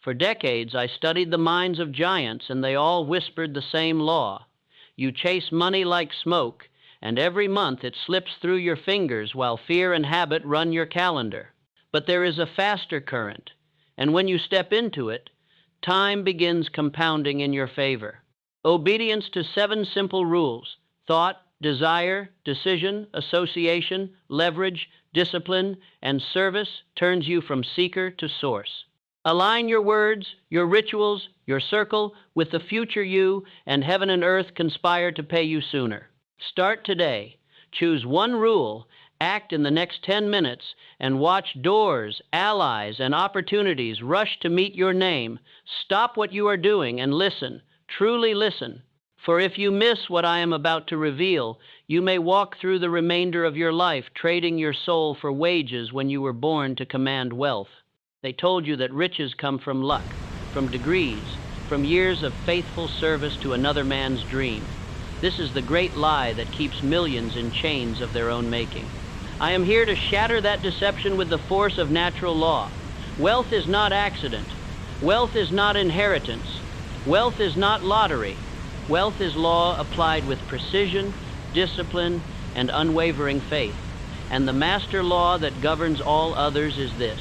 For decades, I studied the minds of giants, and they all whispered the same law. You chase money like smoke, and every month it slips through your fingers while fear and habit run your calendar. But there is a faster current, and when you step into it, time begins compounding in your favor. Obedience to 7 simple rules: thought, desire, decision, association, leverage, discipline, and service turns you from seeker to source. Align your words, your rituals, your circle with the future you, and heaven and earth conspire to pay you sooner. Start today. Choose one rule, act in the next 10 minutes, and watch doors, allies, and opportunities rush to meet your name. Stop what you are doing and listen, truly listen. For if you miss what I am about to reveal, you may walk through the remainder of your life trading your soul for wages when you were born to command wealth. They told you that riches come from luck, from degrees, from years of faithful service to another man's dream. This is the great lie that keeps millions in chains of their own making. I am here to shatter that deception with the force of natural law. Wealth is not accident. Wealth is not inheritance. Wealth is not lottery. Wealth is law applied with precision, discipline, and unwavering faith. And the master law that governs all others is this: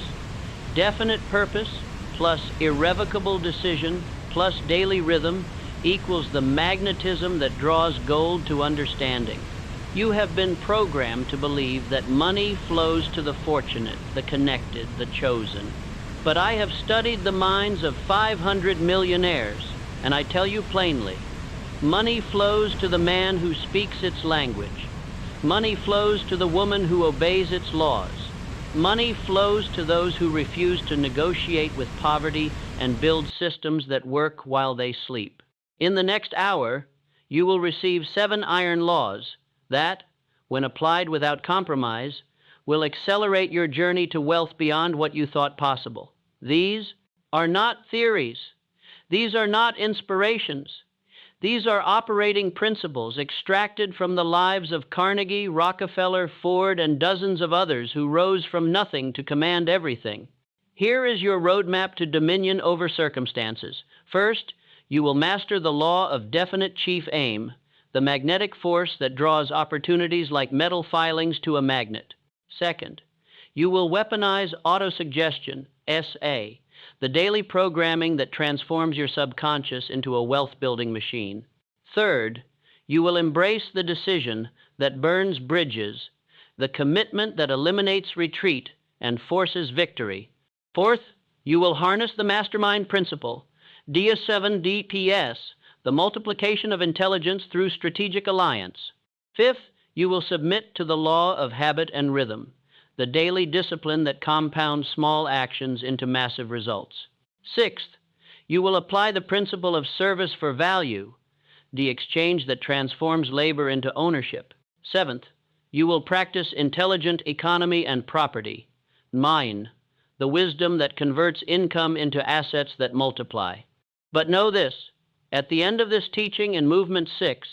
definite purpose plus irrevocable decision plus daily rhythm equals the magnetism that draws gold to understanding. You have been programmed to believe that money flows to the fortunate, the connected, the chosen. But I have studied the minds of 500 millionaires, and I tell you plainly, money flows to the man who speaks its language. Money flows to the woman who obeys its laws. Money flows to those who refuse to negotiate with poverty and build systems that work while they sleep. In the next hour, you will receive 7 iron laws that, when applied without compromise, will accelerate your journey to wealth beyond what you thought possible. These are not theories. These are not inspirations. These are operating principles extracted from the lives of Carnegie, Rockefeller, Ford, and dozens of others who rose from nothing to command everything. Here is your roadmap to dominion over circumstances. First, you will master the law of definite chief aim, the magnetic force that draws opportunities like metal filings to a magnet. Second, you will weaponize autosuggestion, SA, the daily programming that transforms your subconscious into a wealth-building machine. Third, you will embrace the decision that burns bridges, the commitment that eliminates retreat and forces victory. Fourth, you will harness the Mastermind Principle, DS7 DPS, the multiplication of intelligence through strategic alliance. Fifth, you will submit to the law of habit and rhythm, the daily discipline that compounds small actions into massive results. Sixth, you will apply the principle of service for value, the exchange that transforms labor into ownership. Seventh, you will practice intelligent economy and property, mine, the wisdom that converts income into assets that multiply. But know this, at the end of this teaching in Movement 6,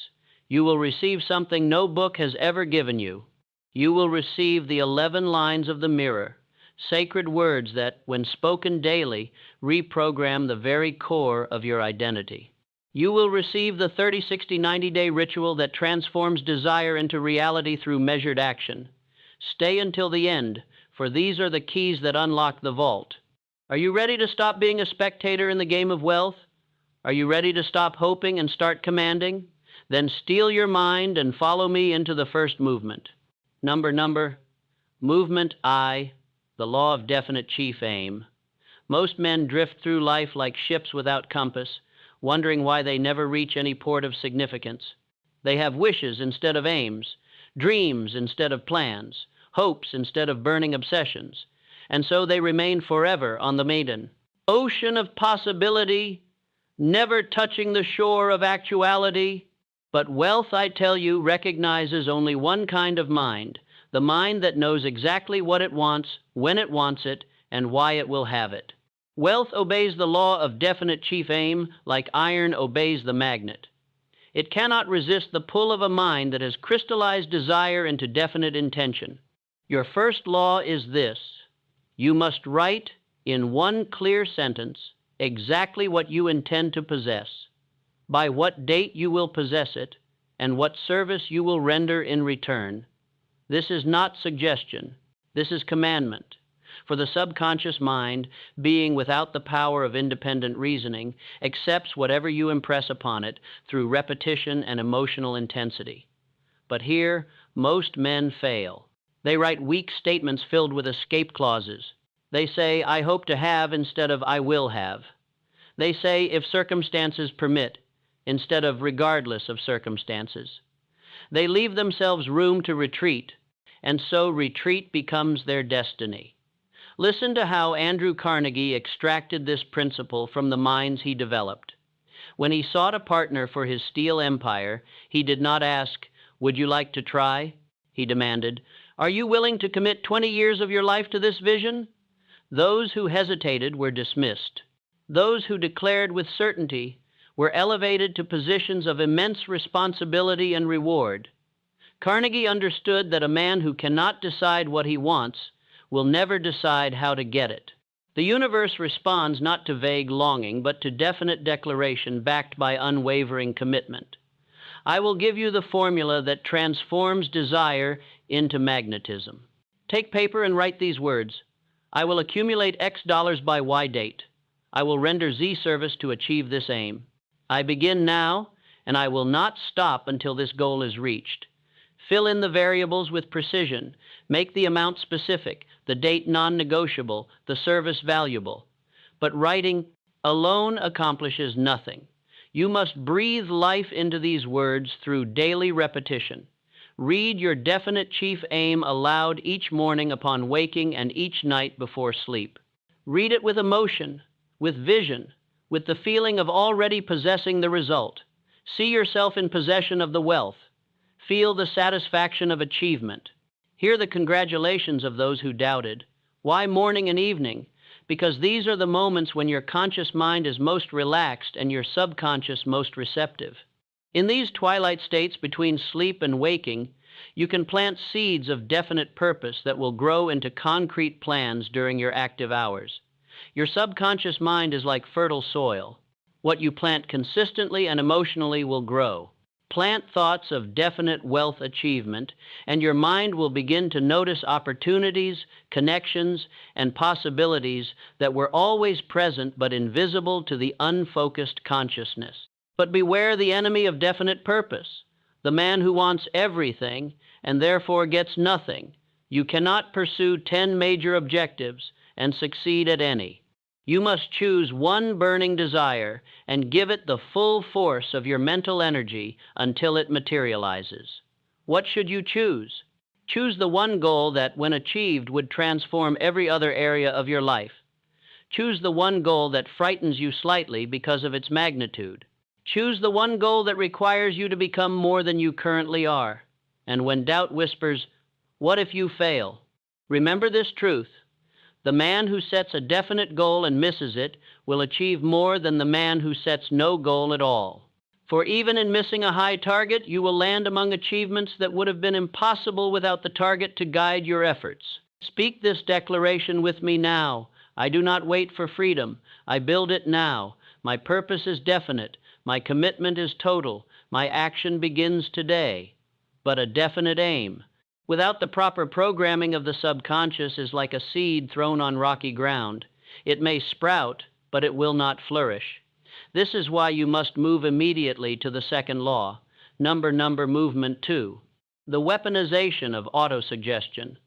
you will receive something no book has ever given you. You will receive the 11 lines of the mirror, sacred words that, when spoken daily, reprogram the very core of your identity. You will receive the 30, 60, 90-day ritual that transforms desire into reality through measured action. Stay until the end, for these are the keys that unlock the vault. Are you ready to stop being a spectator in the game of wealth? Are you ready to stop hoping and start commanding? Then steel your mind and follow me into the first movement. Movement I, the law of definite chief aim. Most men drift through life like ships without compass, wondering why they never reach any port of significance. They have wishes instead of aims, dreams instead of plans, hopes instead of burning obsessions, and so they remain forever on the maiden ocean of possibility, never touching the shore of actuality. But wealth, I tell you, recognizes only one kind of mind, the mind that knows exactly what it wants, when it wants it, and why it will have it. Wealth obeys the law of definite chief aim like iron obeys the magnet. It cannot resist the pull of a mind that has crystallized desire into definite intention. Your first law is this: you must write in one clear sentence exactly what you intend to possess, by what date you will possess it, and what service you will render in return. This is not suggestion. This is commandment. For the subconscious mind, being without the power of independent reasoning, accepts whatever you impress upon it through repetition and emotional intensity. But here, most men fail. They write weak statements filled with escape clauses. They say, I hope to have instead of I will have. They say, if circumstances permit, instead of regardless of circumstances. They leave themselves room to retreat, and so retreat becomes their destiny. Listen to how Andrew Carnegie extracted this principle from the minds he developed. When he sought a partner for his steel empire, he did not ask, would you like to try? He demanded, are you willing to commit 20 years of your life to this vision? Those who hesitated were dismissed. Those who declared with certainty were elevated to positions of immense responsibility and reward. Carnegie understood that a man who cannot decide what he wants will never decide how to get it. The universe responds not to vague longing, but to definite declaration backed by unwavering commitment. I will give you the formula that transforms desire into magnetism. Take paper and write these words. I will accumulate X dollars by Y date. I will render Z service to achieve this aim. I begin now, and I will not stop until this goal is reached. Fill in the variables with precision. Make the amount specific, the date non-negotiable, the service valuable. But writing alone accomplishes nothing. You must breathe life into these words through daily repetition. Read your definite chief aim aloud each morning upon waking and each night before sleep. Read it with emotion, with vision, with the feeling of already possessing the result. See yourself in possession of the wealth. Feel the satisfaction of achievement. Hear the congratulations of those who doubted. Why morning and evening? Because these are the moments when your conscious mind is most relaxed and your subconscious most receptive. In these twilight states between sleep and waking, you can plant seeds of definite purpose that will grow into concrete plans during your active hours. Your subconscious mind is like fertile soil. What you plant consistently and emotionally will grow. Plant thoughts of definite wealth achievement, and your mind will begin to notice opportunities, connections, and possibilities that were always present but invisible to the unfocused consciousness. But beware the enemy of definite purpose, the man who wants everything and therefore gets nothing. You cannot pursue 10 major objectives and succeed at any. You must choose one burning desire and give it the full force of your mental energy until it materializes. What should you choose? Choose the one goal that, when achieved, would transform every other area of your life. Choose the one goal that frightens you slightly because of its magnitude. Choose the one goal that requires you to become more than you currently are. And when doubt whispers, "What if you fail?" remember this truth. The man who sets a definite goal and misses it will achieve more than the man who sets no goal at all. For even in missing a high target, you will land among achievements that would have been impossible without the target to guide your efforts. Speak this declaration with me now. I do not wait for freedom. I build it now. My purpose is definite. My commitment is total. My action begins today. But a definite aim, without the proper programming of the subconscious, is like a seed thrown on rocky ground. It may sprout, but it will not flourish. This is why you must move immediately to the second law, number movement 2, the weaponization of autosuggestion.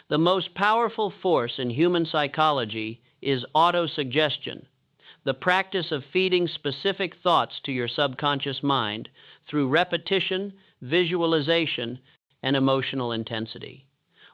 The most powerful force in human psychology is autosuggestion, the practice of feeding specific thoughts to your subconscious mind through repetition, visualization, and emotional intensity.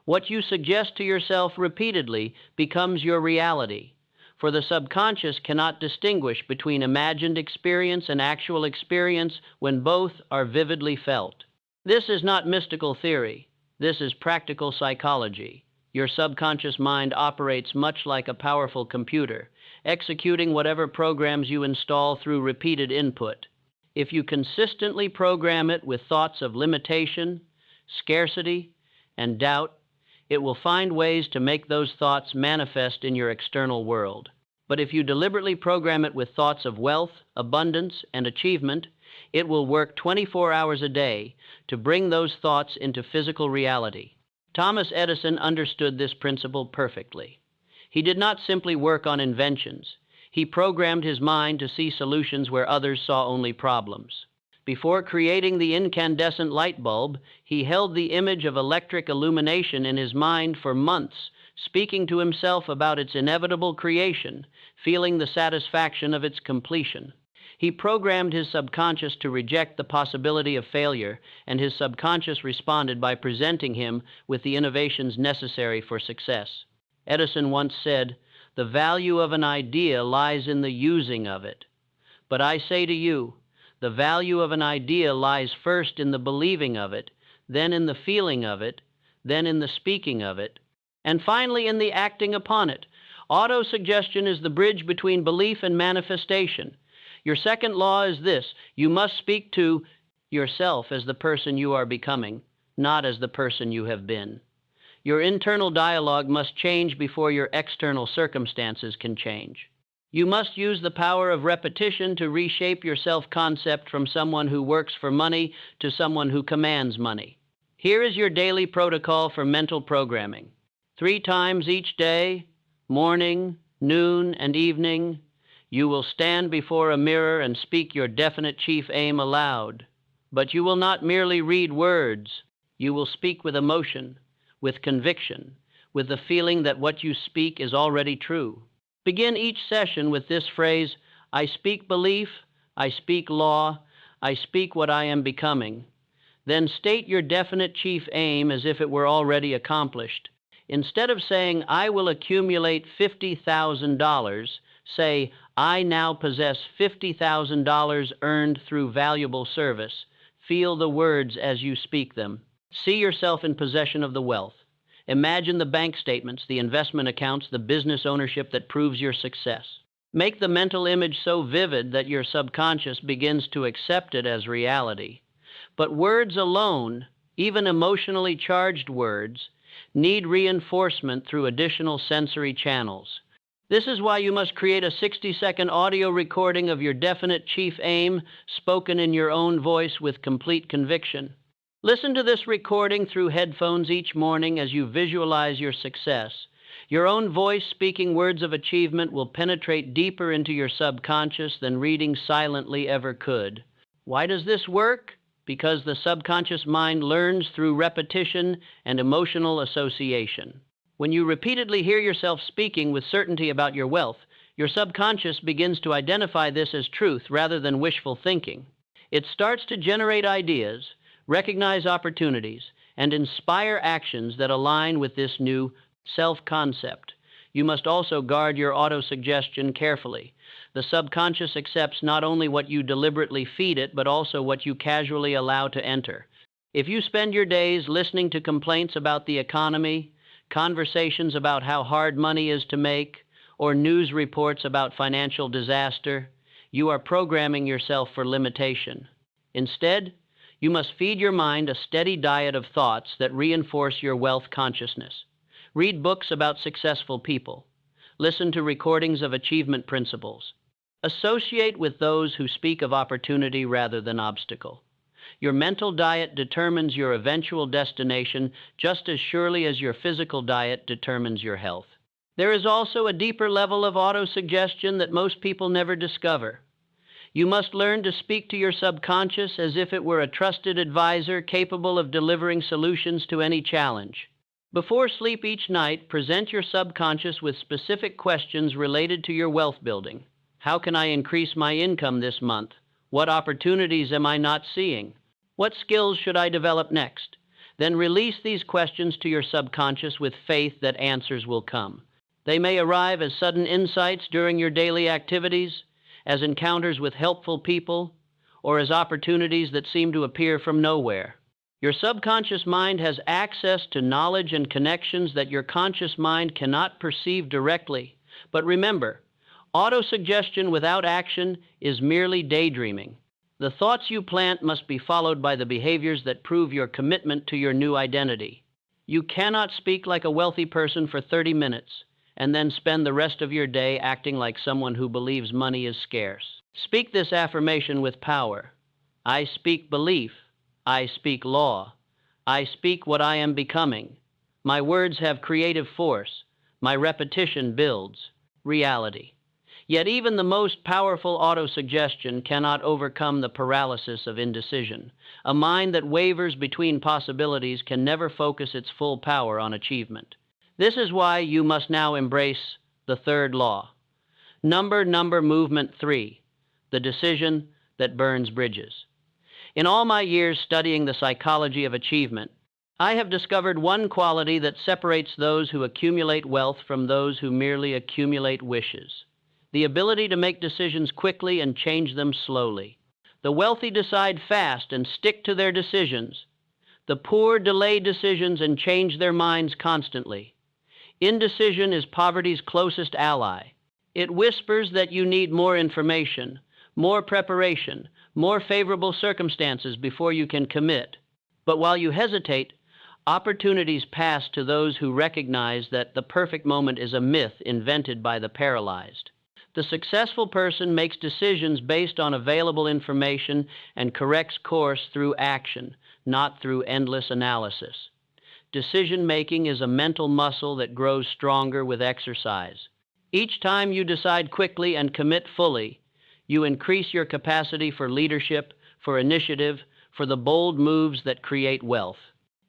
What you suggest to yourself repeatedly becomes your reality, for the subconscious cannot distinguish between imagined experience and actual experience when both are vividly felt. This is not mystical theory. This is practical psychology. Your subconscious mind operates much like a powerful computer, executing whatever programs you install through repeated input. If you consistently program it with thoughts of limitation, scarcity, and doubt, it will find ways to make those thoughts manifest in your external world. But if you deliberately program it with thoughts of wealth, abundance, and achievement, it will work 24 hours a day to bring those thoughts into physical reality. Thomas Edison understood this principle perfectly. He did not simply work on inventions. He programmed his mind to see solutions where others saw only problems. Before creating the incandescent light bulb, he held the image of electric illumination in his mind for months, speaking to himself about its inevitable creation, feeling the satisfaction of its completion. He programmed his subconscious to reject the possibility of failure, and his subconscious responded by presenting him with the innovations necessary for success. Edison once said, "The value of an idea lies in the using of it." But I say to you, the value of an idea lies first in the believing of it, then in the feeling of it, then in the speaking of it, and finally in the acting upon it. Autosuggestion is the bridge between belief and manifestation. Your second law is this: you must speak to yourself as the person you are becoming, not as the person you have been. Your internal dialogue must change before your external circumstances can change. You must use the power of repetition to reshape your self-concept from someone who works for money to someone who commands money. Here is your daily protocol for mental programming. 3 times each day, morning, noon, and evening, you will stand before a mirror and speak your definite chief aim aloud. But you will not merely read words. You will speak with emotion, with conviction, with the feeling that what you speak is already true. Begin each session with this phrase: I speak belief, I speak law, I speak what I am becoming. Then state your definite chief aim as if it were already accomplished. Instead of saying, "I will accumulate $50,000, say, "I now possess $50,000 earned through valuable service." Feel the words as you speak them. See yourself in possession of the wealth. Imagine the bank statements, the investment accounts, the business ownership that proves your success. Make the mental image so vivid that your subconscious begins to accept it as reality. But words alone, even emotionally charged words, need reinforcement through additional sensory channels. This is why you must create a 60-second audio recording of your definite chief aim, spoken in your own voice with complete conviction. Listen to this recording through headphones each morning as you visualize your success. Your own voice speaking words of achievement will penetrate deeper into your subconscious than reading silently ever could. Why does this work? Because the subconscious mind learns through repetition and emotional association. When you repeatedly hear yourself speaking with certainty about your wealth, your subconscious begins to identify this as truth rather than wishful thinking. It starts to generate ideas, recognize opportunities, and inspire actions that align with this new self-concept. You must also guard your autosuggestion carefully. The subconscious accepts not only what you deliberately feed it, but also what you casually allow to enter. If you spend your days listening to complaints about the economy, conversations about how hard money is to make, or news reports about financial disaster, you are programming yourself for limitation. Instead, you must feed your mind a steady diet of thoughts that reinforce your wealth consciousness. Read books about successful people. Listen to recordings of achievement principles. Associate with those who speak of opportunity rather than obstacle. Your mental diet determines your eventual destination just as surely as your physical diet determines your health. There is also a deeper level of autosuggestion that most people never discover. You must learn to speak to your subconscious as if it were a trusted advisor capable of delivering solutions to any challenge. Before sleep each night, present your subconscious with specific questions related to your wealth building. How can I increase my income this month? What opportunities am I not seeing? What skills should I develop next? Then release these questions to your subconscious with faith that answers will come. They may arrive as sudden insights during your daily activities, as encounters with helpful people, or as opportunities that seem to appear from nowhere. Your subconscious mind has access to knowledge and connections that your conscious mind cannot perceive directly. But remember, autosuggestion without action is merely daydreaming. The thoughts you plant must be followed by the behaviors that prove your commitment to your new identity. You cannot speak like a wealthy person for 30 minutes and then spend the rest of your day acting like someone who believes money is scarce. Speak this affirmation with power. I speak belief. I speak law. I speak what I am becoming. My words have creative force. My repetition builds reality. Yet even the most powerful autosuggestion cannot overcome the paralysis of indecision. A mind that wavers between possibilities can never focus its full power on achievement. This is why you must now embrace the third law. Number movement 3, the decision that burns bridges. In all my years studying the psychology of achievement, I have discovered one quality that separates those who accumulate wealth from those who merely accumulate wishes: the ability to make decisions quickly and change them slowly. The wealthy decide fast and stick to their decisions. The poor delay decisions and change their minds constantly. Indecision is poverty's closest ally. It whispers that you need more information, more preparation, more favorable circumstances before you can commit. But while you hesitate, opportunities pass to those who recognize that the perfect moment is a myth invented by the paralyzed. The successful person makes decisions based on available information and corrects course through action, not through endless analysis. Decision-making is a mental muscle that grows stronger with exercise. Each time you decide quickly and commit fully, you increase your capacity for leadership, for initiative, for the bold moves that create wealth.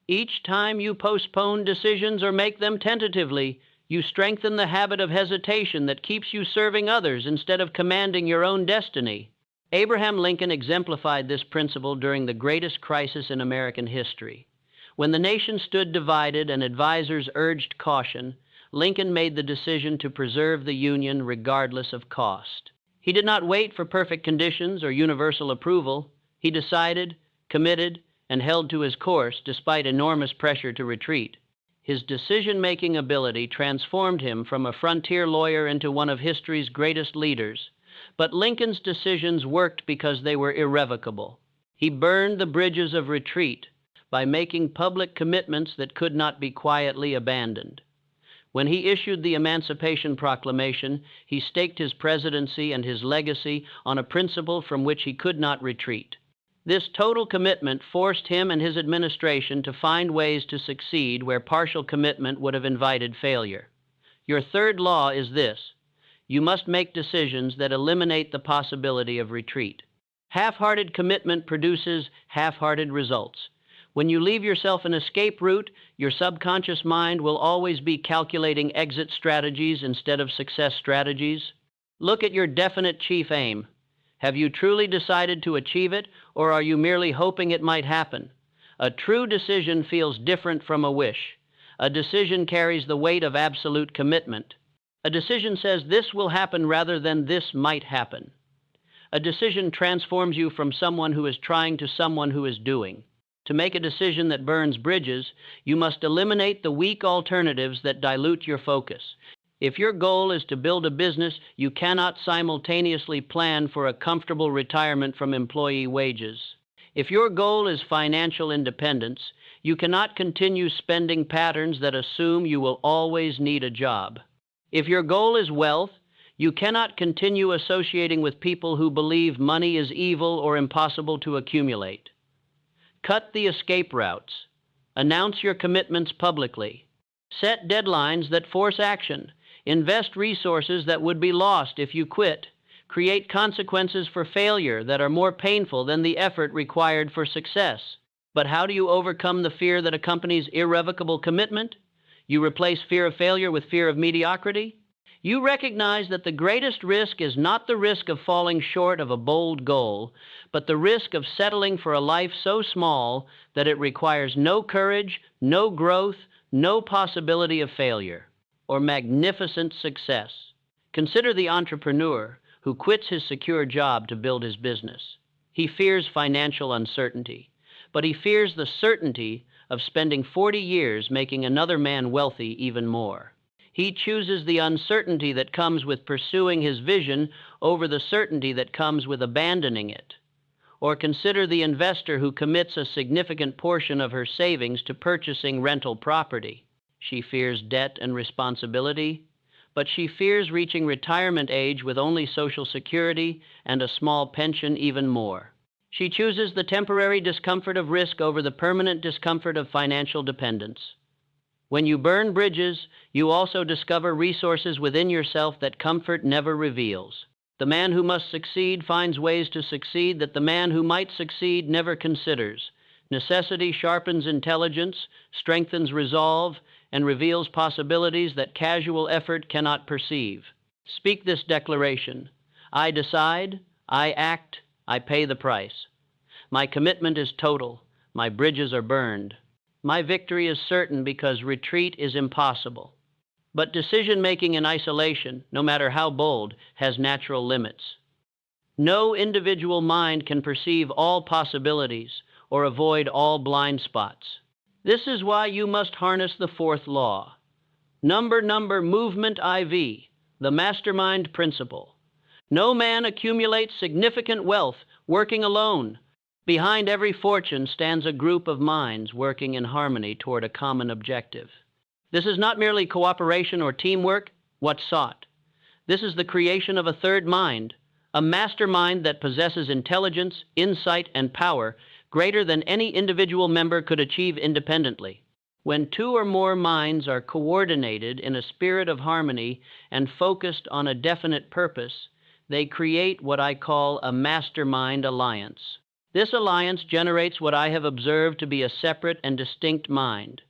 Each time you postpone decisions or make them tentatively, you strengthen the habit of hesitation that keeps you serving others instead of commanding your own destiny. Abraham Lincoln exemplified this principle during the greatest crisis in American history. When the nation stood divided and advisors urged caution, Lincoln made the decision to preserve the Union regardless of cost. He did not wait for perfect conditions or universal approval. He decided, committed, and held to his course despite enormous pressure to retreat. His decision-making ability transformed him from a frontier lawyer into one of history's greatest leaders. But Lincoln's decisions worked because they were irrevocable. He burned the bridges of retreat by making public commitments that could not be quietly abandoned. When he issued the Emancipation Proclamation, he staked his presidency and his legacy on a principle from which he could not retreat. This total commitment forced him and his administration to find ways to succeed where partial commitment would have invited failure. Your third law is this: you must make decisions that eliminate the possibility of retreat. Half-hearted commitment produces half-hearted results. When you leave yourself an escape route, your subconscious mind will always be calculating exit strategies instead of success strategies. Look at your definite chief aim. Have you truly decided to achieve it, or are you merely hoping it might happen? A true decision feels different from a wish. A decision carries the weight of absolute commitment. A decision says this will happen rather than this might happen. A decision transforms you from someone who is trying to someone who is doing. To make a decision that burns bridges, you must eliminate the weak alternatives that dilute your focus. If your goal is to build a business, you cannot simultaneously plan for a comfortable retirement from employee wages. If your goal is financial independence, you cannot continue spending patterns that assume you will always need a job. If your goal is wealth, you cannot continue associating with people who believe money is evil or impossible to accumulate. Cut the escape routes. Announce your commitments publicly. Set deadlines that force action. Invest resources that would be lost if you quit. Create consequences for failure that are more painful than the effort required for success. But how do you overcome the fear that accompanies irrevocable commitment? You replace fear of failure with fear of mediocrity? You recognize that the greatest risk is not the risk of falling short of a bold goal, but the risk of settling for a life so small that it requires no courage, no growth, no possibility of failure or magnificent success. Consider the entrepreneur who quits his secure job to build his business. He fears financial uncertainty, but he fears the certainty of spending 40 years making another man wealthy even more. He chooses the uncertainty that comes with pursuing his vision over the certainty that comes with abandoning it. Or consider the investor who commits a significant portion of her savings to purchasing rental property. She fears debt and responsibility, but she fears reaching retirement age with only Social Security and a small pension even more. She chooses the temporary discomfort of risk over the permanent discomfort of financial dependence. When you burn bridges, you also discover resources within yourself that comfort never reveals. The man who must succeed finds ways to succeed that the man who might succeed never considers. Necessity sharpens intelligence, strengthens resolve, and reveals possibilities that casual effort cannot perceive. Speak this declaration: I decide, I act, I pay the price. My commitment is total. My bridges are burned. My victory is certain because retreat is impossible. But decision-making in isolation, no matter how bold, has natural limits. No individual mind can perceive all possibilities or avoid all blind spots. This is why you must harness the fourth law. Number movement IV, the Mastermind Principle. No man accumulates significant wealth working alone. Behind every fortune stands a group of minds working in harmony toward a common objective. This is not merely cooperation or teamwork, what's sought. This is the creation of a third mind, a mastermind that possesses intelligence, insight, and power greater than any individual member could achieve independently. When two or more minds are coordinated in a spirit of harmony and focused on a definite purpose, they create what I call a mastermind alliance. This alliance generates what I have observed to be a separate and distinct mind,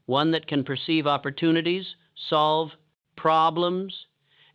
one that can perceive opportunities, solve problems,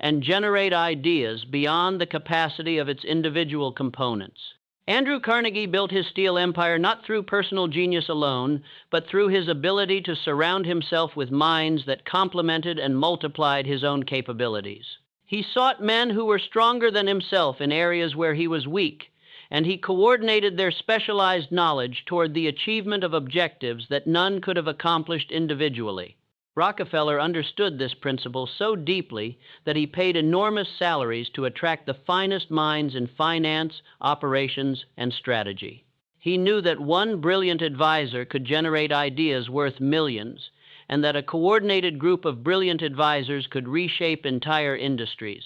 and generate ideas beyond the capacity of its individual components. Andrew Carnegie built his steel empire not through personal genius alone, but through his ability to surround himself with minds that complemented and multiplied his own capabilities. He sought men who were stronger than himself in areas where he was weak, and he coordinated their specialized knowledge toward the achievement of objectives that none could have accomplished individually. Rockefeller understood this principle so deeply that he paid enormous salaries to attract the finest minds in finance, operations, and strategy. He knew that one brilliant advisor could generate ideas worth millions, and that a coordinated group of brilliant advisors could reshape entire industries.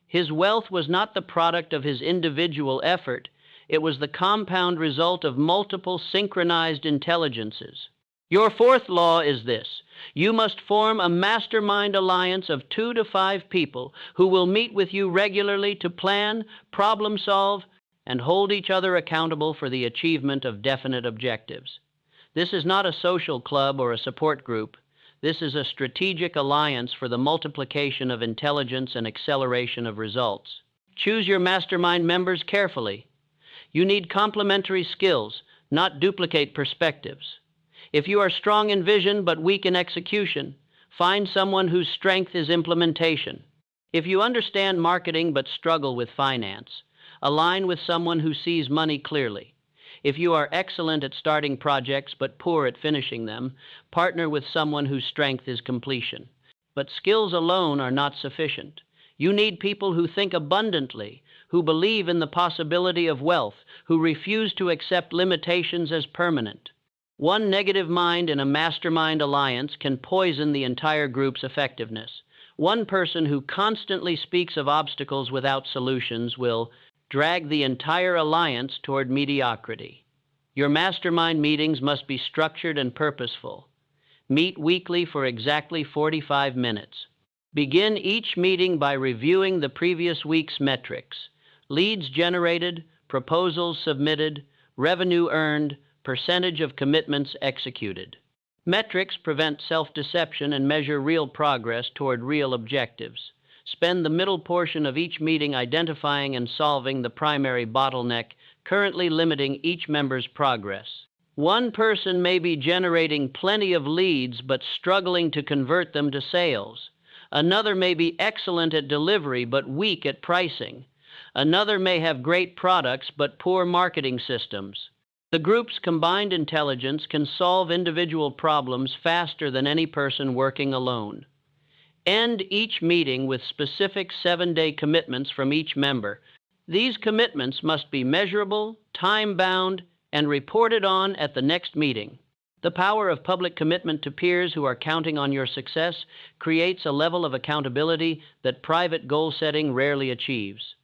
His wealth was not the product of his individual effort. It was the compound result of multiple synchronized intelligences. Your fourth law is this: you must form a mastermind alliance of 2 to 5 people who will meet with you regularly to plan, problem solve, and hold each other accountable for the achievement of definite objectives. This is not a social club or a support group. This is a strategic alliance for the multiplication of intelligence and acceleration of results. Choose your mastermind members carefully. You need complementary skills, not duplicate perspectives. If you are strong in vision but weak in execution, find someone whose strength is implementation. If you understand marketing but struggle with finance, align with someone who sees money clearly. If you are excellent at starting projects but poor at finishing them, partner with someone whose strength is completion. But skills alone are not sufficient. You need people who think abundantly, who believe in the possibility of wealth, who refuse to accept limitations as permanent. One negative mind in a mastermind alliance can poison the entire group's effectiveness. One person who constantly speaks of obstacles without solutions will drag the entire alliance toward mediocrity. Your mastermind meetings must be structured and purposeful. Meet weekly for exactly 45 minutes. Begin each meeting by reviewing the previous week's metrics: leads generated, proposals submitted, revenue earned, percentage of commitments executed. Metrics prevent self-deception and measure real progress toward real objectives. Spend the middle portion of each meeting identifying and solving the primary bottleneck currently limiting each member's progress. One person may be generating plenty of leads but struggling to convert them to sales. Another may be excellent at delivery but weak at pricing. Another may have great products but poor marketing systems. The group's combined intelligence can solve individual problems faster than any person working alone. End each meeting with specific 7-day commitments from each member. These commitments must be measurable, time-bound, and reported on at the next meeting. The power of public commitment to peers who are counting on your success creates a level of accountability that private goal setting rarely achieves.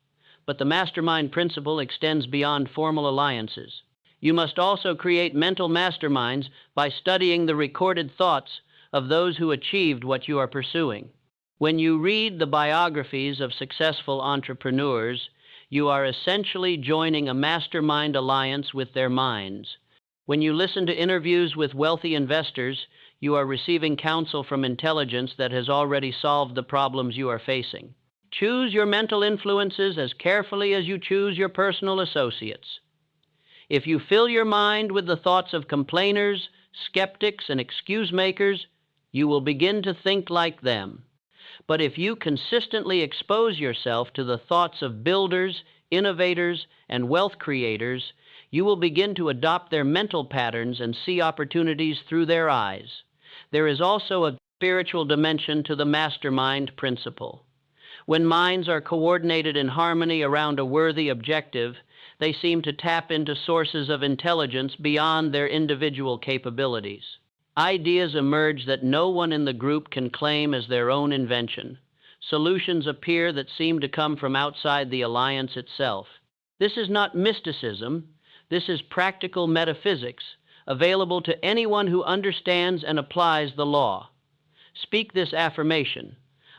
But the mastermind principle extends beyond formal alliances. You must also create mental masterminds by studying the recorded thoughts of those who achieved what you are pursuing. When you read the biographies of successful entrepreneurs, you are essentially joining a mastermind alliance with their minds. When you listen to interviews with wealthy investors, you are receiving counsel from intelligence that has already solved the problems you are facing. Choose your mental influences as carefully as you choose your personal associates. If you fill your mind with the thoughts of complainers, skeptics, and excuse makers, you will begin to think like them. But if you consistently expose yourself to the thoughts of builders, innovators, and wealth creators, you will begin to adopt their mental patterns and see opportunities through their eyes. There is also a spiritual dimension to the mastermind principle. When minds are coordinated in harmony around a worthy objective, they seem to tap into sources of intelligence beyond their individual capabilities. Ideas emerge that no one in the group can claim as their own invention. Solutions appear that seem to come from outside the alliance itself. This is not mysticism. This is practical metaphysics, available to anyone who understands and applies the law. Speak this affirmation: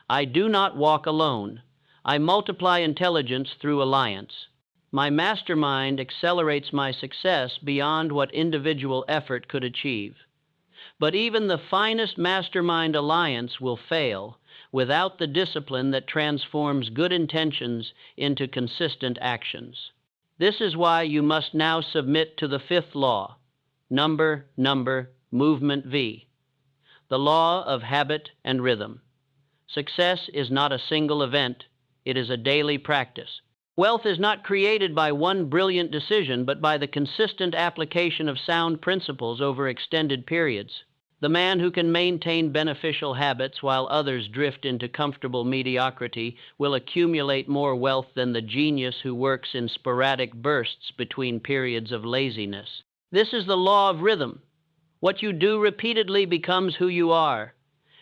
I do not walk alone. I multiply intelligence through alliance. My mastermind accelerates my success beyond what individual effort could achieve. But even the finest mastermind alliance will fail without the discipline that transforms good intentions into consistent actions. This is why you must now submit to the fifth law, number, movement V, the law of habit and rhythm. Success is not a single event, it is a daily practice. Wealth is not created by one brilliant decision, but by the consistent application of sound principles over extended periods. The man who can maintain beneficial habits while others drift into comfortable mediocrity will accumulate more wealth than the genius who works in sporadic bursts between periods of laziness. This is the law of rhythm. What you do repeatedly becomes who you are,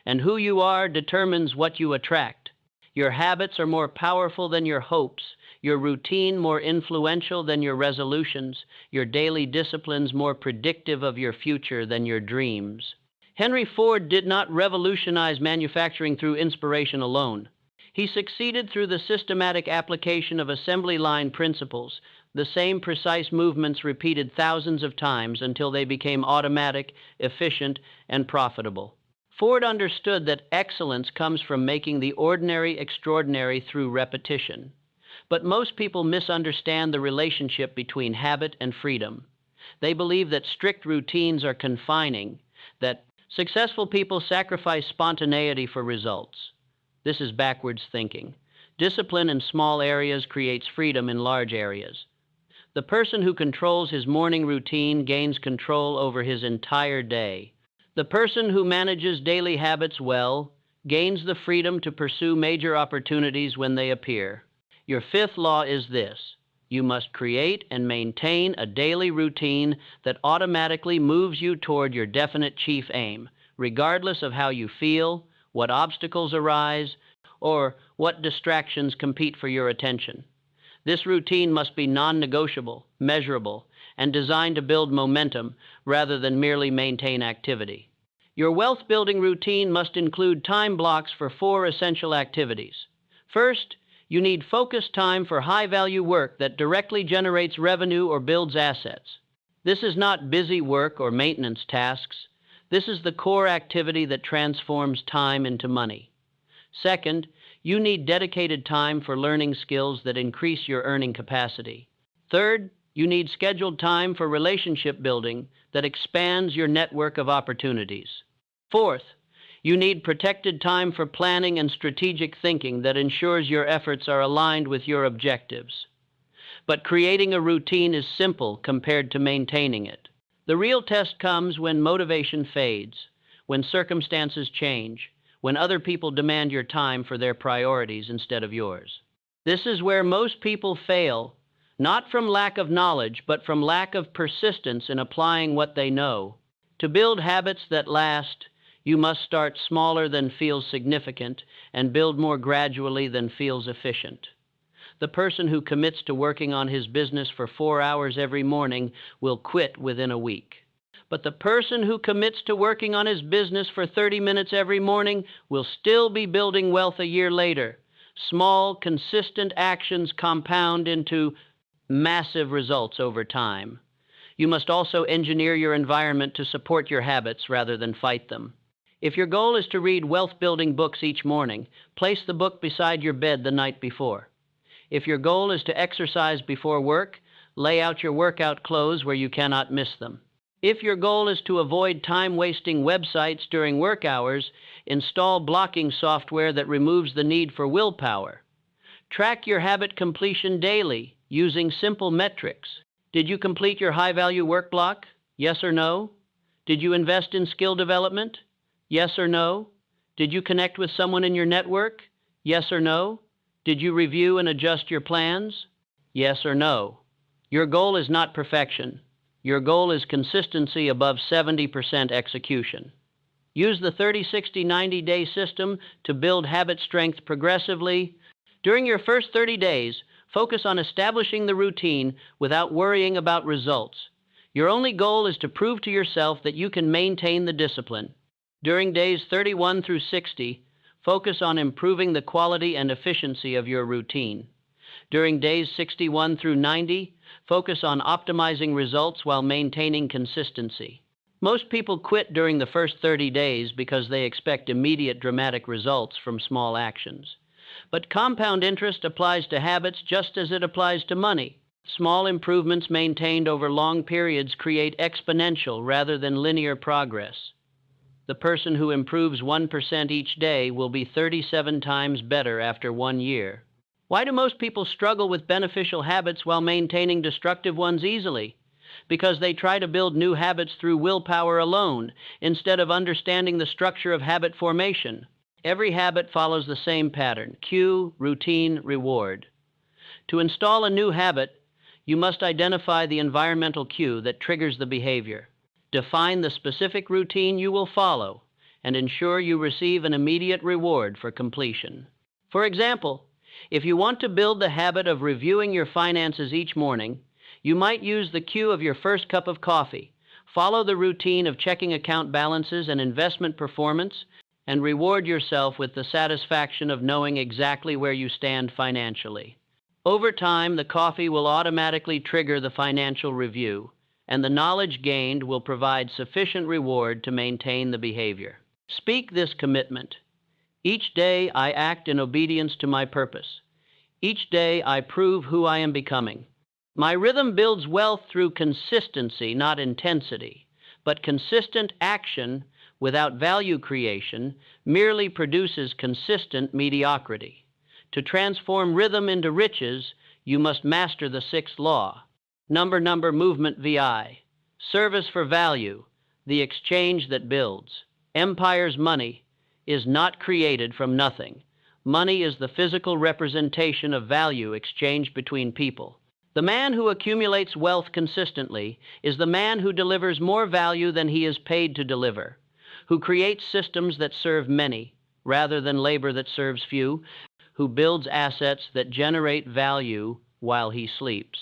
and who you are determines what you attract. Your habits are more powerful than your hopes, your routine more influential than your resolutions, your daily disciplines more predictive of your future than your dreams. Henry Ford did not revolutionize manufacturing through inspiration alone. He succeeded through the systematic application of assembly line principles, the same precise movements repeated thousands of times until they became automatic, efficient, and profitable. Ford understood that excellence comes from making the ordinary extraordinary through repetition. But most people misunderstand the relationship between habit and freedom. They believe that strict routines are confining, that successful people sacrifice spontaneity for results. This is backwards thinking. Discipline in small areas creates freedom in large areas. The person who controls his morning routine gains control over his entire day. The person who manages daily habits well gains the freedom to pursue major opportunities when they appear. Your fifth law is this: you must create and maintain a daily routine that automatically moves you toward your definite chief aim, regardless of how you feel, what obstacles arise, or what distractions compete for your attention. This routine must be non-negotiable, measurable, and designed to build momentum rather than merely maintain activity. Your wealth-building routine must include time blocks for 4 essential activities. First, you need focused time for high-value work that directly generates revenue or builds assets. This is not busy work or maintenance tasks. This is the core activity that transforms time into money. Second, you need dedicated time for learning skills that increase your earning capacity. Third, you need scheduled time for relationship building that expands your network of opportunities. Fourth, you need protected time for planning and strategic thinking that ensures your efforts are aligned with your objectives. But creating a routine is simple compared to maintaining it. The real test comes when motivation fades, when circumstances change, when other people demand your time for their priorities instead of yours. This is where most people fail, not from lack of knowledge, but from lack of persistence in applying what they know. To build habits that last, you must start smaller than feels significant and build more gradually than feels efficient. The person who commits to working on his business for 4 hours every morning will quit within a week. But the person who commits to working on his business for 30 minutes every morning will still be building wealth a year later. Small, consistent actions compound into massive results over time. You must also engineer your environment to support your habits rather than fight them. If your goal is to read wealth-building books each morning, place the book beside your bed the night before. If your goal is to exercise before work, lay out your workout clothes where you cannot miss them. If your goal is to avoid time-wasting websites during work hours, install blocking software that removes the need for willpower. Track your habit completion daily using simple metrics. Did you complete your high-value work block? Yes or no? Did you invest in skill development? Yes or no? Did you connect with someone in your network? Yes or no? Did you review and adjust your plans? Yes or no? Your goal is not perfection. Your goal is consistency above 70% execution. Use the 30-60-90-day system to build habit strength progressively. During your first 30 days, focus on establishing the routine without worrying about results. Your only goal is to prove to yourself that you can maintain the discipline. During days 31 through 60, focus on improving the quality and efficiency of your routine. During days 61 through 90, focus on optimizing results while maintaining consistency. Most people quit during the first 30 days because they expect immediate dramatic results from small actions. But compound interest applies to habits just as it applies to money. Small improvements maintained over long periods create exponential rather than linear progress. The person who improves 1% each day will be 37 times better after 1 year. Why do most people struggle with beneficial habits while maintaining destructive ones easily? Because they try to build new habits through willpower alone, instead of understanding the structure of habit formation. Every habit follows the same pattern: cue, routine, reward. To install a new habit, you must identify the environmental cue that triggers the behavior. Define the specific routine you will follow, and ensure you receive an immediate reward for completion. For example, if you want to build the habit of reviewing your finances each morning, you might use the cue of your first cup of coffee, follow the routine of checking account balances and investment performance, and reward yourself with the satisfaction of knowing exactly where you stand financially. Over time, the coffee will automatically trigger the financial review, and the knowledge gained will provide sufficient reward to maintain the behavior. Speak this commitment. Each day I act in obedience to my purpose. Each day I prove who I am becoming. My rhythm builds wealth through consistency, not intensity. But consistent action without value creation merely produces consistent mediocrity. To transform rhythm into riches, you must master the sixth law. Number movement VI. Service for value, the exchange that builds. Empire's money is not created from nothing. Money is the physical representation of value exchanged between people. The man who accumulates wealth consistently is the man who delivers more value than he is paid to deliver, who creates systems that serve many rather than labor that serves few, who builds assets that generate value while he sleeps.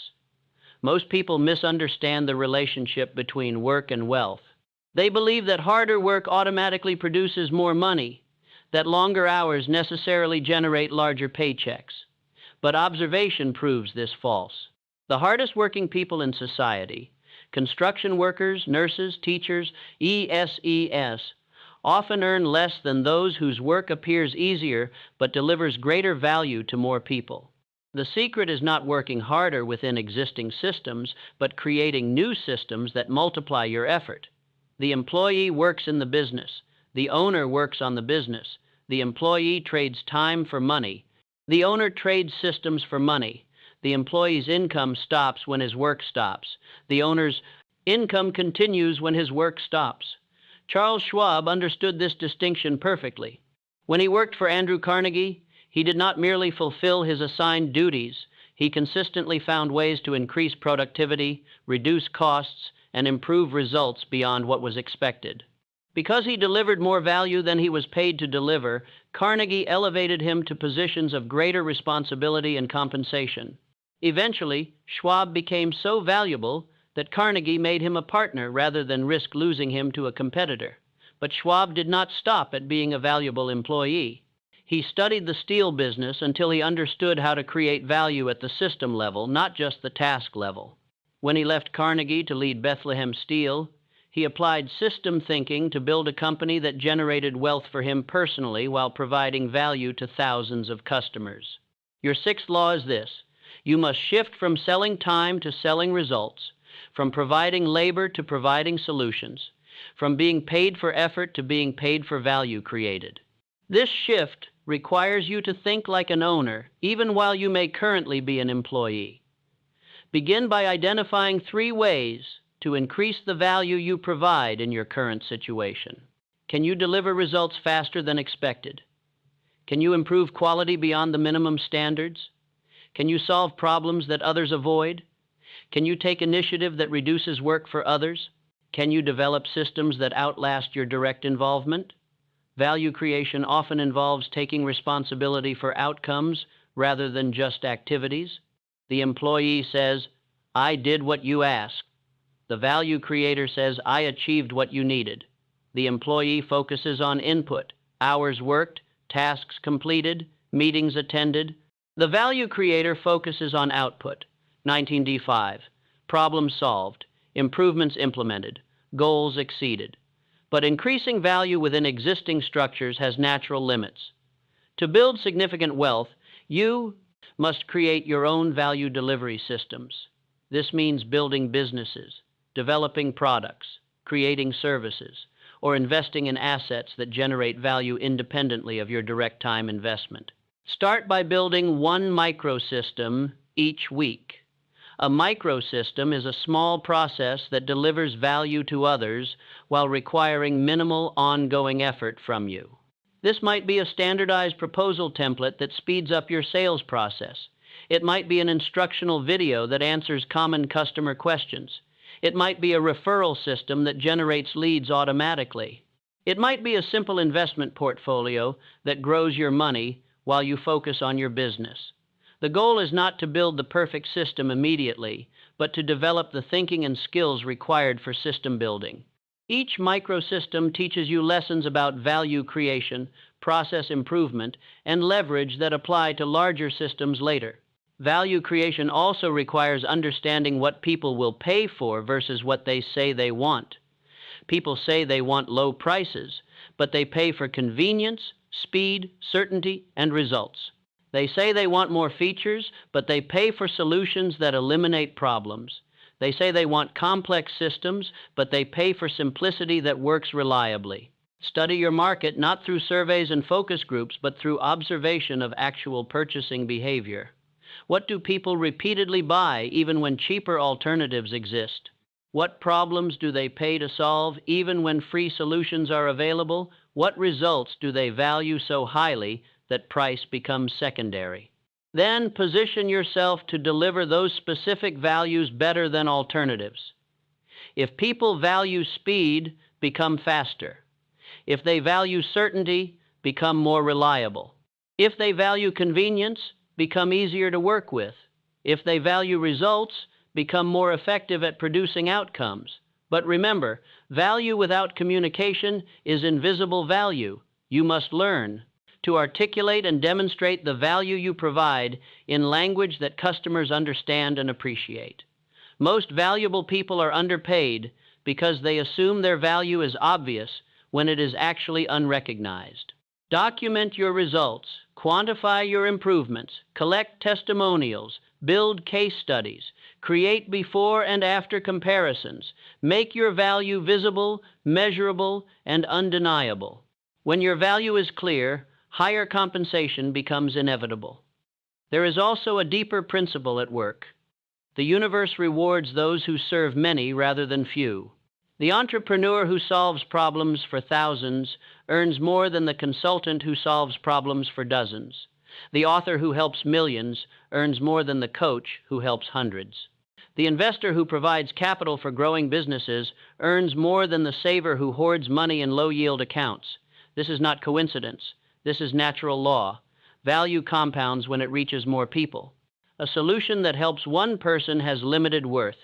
Most people misunderstand the relationship between work and wealth. They believe that harder work automatically produces more money, that longer hours necessarily generate larger paychecks. But observation proves this false. The hardest working people in society, construction workers, nurses, teachers, ESES, often earn less than those whose work appears easier but delivers greater value to more people. The secret is not working harder within existing systems, but creating new systems that multiply your effort. The employee works in the business. The owner works on the business. The employee trades time for money. The owner trades systems for money. The employee's income stops when his work stops. The owner's income continues when his work stops. Charles Schwab understood this distinction perfectly. When he worked for Andrew Carnegie, he did not merely fulfill his assigned duties. He consistently found ways to increase productivity, reduce costs, and improve results beyond what was expected. Because he delivered more value than he was paid to deliver, Carnegie elevated him to positions of greater responsibility and compensation. Eventually, Schwab became so valuable that Carnegie made him a partner rather than risk losing him to a competitor. But Schwab did not stop at being a valuable employee. He studied the steel business until he understood how to create value at the system level, not just the task level. When he left Carnegie to lead Bethlehem Steel, he applied system thinking to build a company that generated wealth for him personally while providing value to thousands of customers. Your sixth law is this: you must shift from selling time to selling results, from providing labor to providing solutions, from being paid for effort to being paid for value created. This shift requires you to think like an owner, even while you may currently be an employee. Begin by identifying 3 ways to increase the value you provide in your current situation. Can you deliver results faster than expected? Can you improve quality beyond the minimum standards? Can you solve problems that others avoid? Can you take initiative that reduces work for others? Can you develop systems that outlast your direct involvement? Value creation often involves taking responsibility for outcomes rather than just activities. The employee says, "I did what you asked." The value creator says, "I achieved what you needed." The employee focuses on input, hours worked, tasks completed, meetings attended. The value creator focuses on output, 19D5, problems solved, improvements implemented, goals exceeded. But increasing value within existing structures has natural limits. To build significant wealth, you must create your own value delivery systems. This means building businesses, developing products, creating services, or investing in assets that generate value independently of your direct time investment. Start by building one microsystem each week. A microsystem is a small process that delivers value to others while requiring minimal ongoing effort from you. This might be a standardized proposal template that speeds up your sales process. It might be an instructional video that answers common customer questions. It might be a referral system that generates leads automatically. It might be a simple investment portfolio that grows your money while you focus on your business. The goal is not to build the perfect system immediately, but to develop the thinking and skills required for system building. Each microsystem teaches you lessons about value creation, process improvement, and leverage that apply to larger systems later. Value creation also requires understanding what people will pay for versus what they say they want. People say they want low prices, but they pay for convenience, speed, certainty, and results. They say they want more features, but they pay for solutions that eliminate problems. They say they want complex systems, but they pay for simplicity that works reliably. Study your market not through surveys and focus groups, but through observation of actual purchasing behavior. What do people repeatedly buy even when cheaper alternatives exist? What problems do they pay to solve even when free solutions are available? What results do they value so highly that price becomes secondary? Then position yourself to deliver those specific values better than alternatives. If people value speed, become faster. If they value certainty, become more reliable. If they value convenience, become easier to work with. If they value results, become more effective at producing outcomes. But remember, value without communication is invisible value. You must learn to articulate and demonstrate the value you provide in language that customers understand and appreciate. Most valuable people are underpaid because they assume their value is obvious when it is actually unrecognized. Document your results, quantify your improvements, collect testimonials, build case studies, create before and after comparisons, make your value visible, measurable, and undeniable. When your value is clear, higher compensation becomes inevitable. There is also a deeper principle at work. The universe rewards those who serve many rather than few. The entrepreneur who solves problems for thousands earns more than the consultant who solves problems for dozens. The author who helps millions earns more than the coach who helps hundreds. The investor who provides capital for growing businesses earns more than the saver who hoards money in low-yield accounts. This is not coincidence. This is natural law. Value compounds when it reaches more people. A solution that helps one person has limited worth.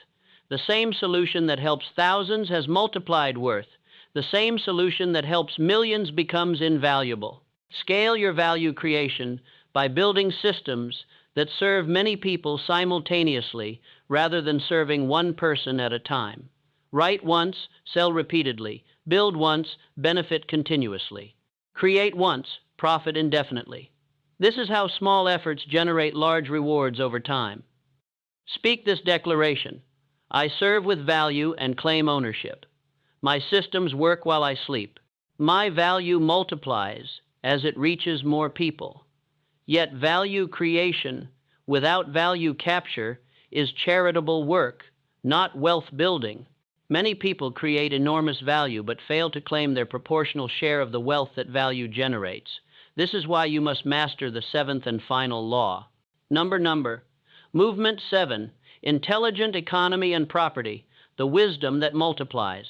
The same solution that helps thousands has multiplied worth. The same solution that helps millions becomes invaluable. Scale your value creation by building systems that serve many people simultaneously rather than serving one person at a time. Write once, sell repeatedly. Build once, benefit continuously. Create once, profit indefinitely. This is how small efforts generate large rewards over time. Speak this declaration: I serve with value and claim ownership. My systems work while I sleep. My value multiplies as it reaches more people. Yet value creation without value capture is charitable work, not wealth building. Many people create enormous value but fail to claim their proportional share of the wealth that value generates. This is why you must master the seventh and final law. Number. Movement 7. Intelligent economy and property, the wisdom that multiplies.